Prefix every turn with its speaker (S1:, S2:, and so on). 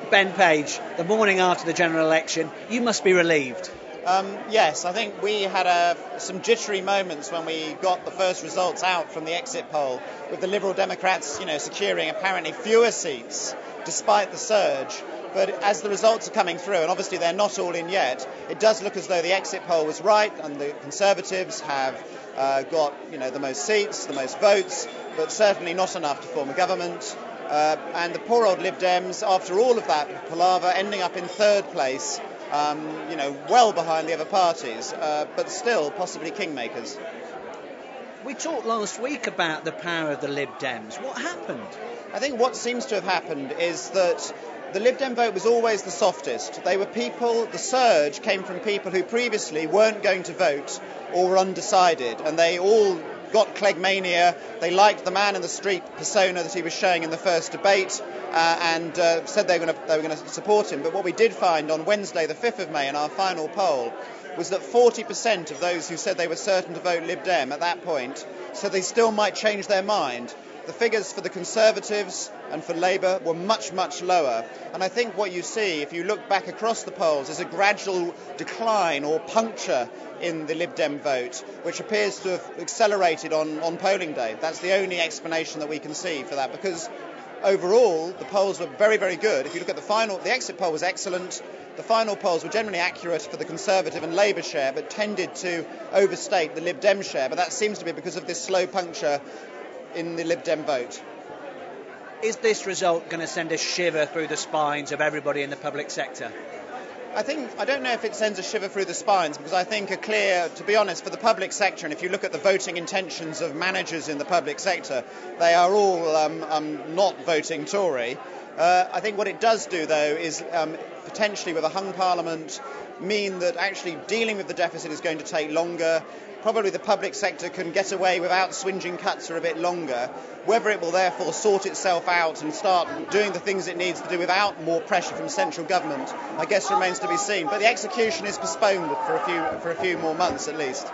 S1: Ben Page, the morning after the general election, you must be relieved.
S2: Yes, I think we had some jittery moments when we got the first results out from the exit poll, with the Liberal Democrats, securing apparently fewer seats despite the surge. But as the results are coming through, and obviously they're not all in yet, it does look as though the exit poll was right, and the Conservatives have got the most seats, the most votes, but certainly not enough to form a government. And the poor old Lib Dems, after all of that palaver, ending up in third place. Well behind the other parties, but still possibly kingmakers.
S1: We talked last week about the power of the Lib Dems. What happened?
S2: I think what seems to have happened is that the Lib Dem vote was always the softest. The surge came from people who previously weren't going to vote or were undecided, and they all got Cleggmania. They liked the man in the street persona that he was showing in the first debate, and said they were going to support him. But what we did find on Wednesday, the 5th of May, in our final poll, was that 40% of those who said they were certain to vote Lib Dem at that point said they still might change their mind. The figures for the Conservatives and for Labour were much, much lower. And I think what you see, if you look back across the polls, is a gradual decline or puncture in the Lib Dem vote, which appears to have accelerated on polling day. That's the only explanation that we can see for that, because overall the polls were very, very good. If you look at the exit poll was excellent. The final polls were generally accurate for the Conservative and Labour share, but tended to overstate the Lib Dem share. But that seems to be because of this slow puncture in the Lib Dem vote.
S1: Is this result going to send a shiver through the spines of everybody in the public sector?
S2: I don't know if it sends a shiver through the spines, because I think to be honest, for the public sector, and if you look at the voting intentions of managers in the public sector, they are all not voting Tory. I think what it does do, though, is potentially with a hung parliament mean that actually dealing with the deficit is going to take longer. Probably the public sector can get away without swinging cuts for a bit longer. Whether it will therefore sort itself out and start doing the things it needs to do without more pressure from central government, I guess remains to be seen. But the execution is postponed for a few more months at least.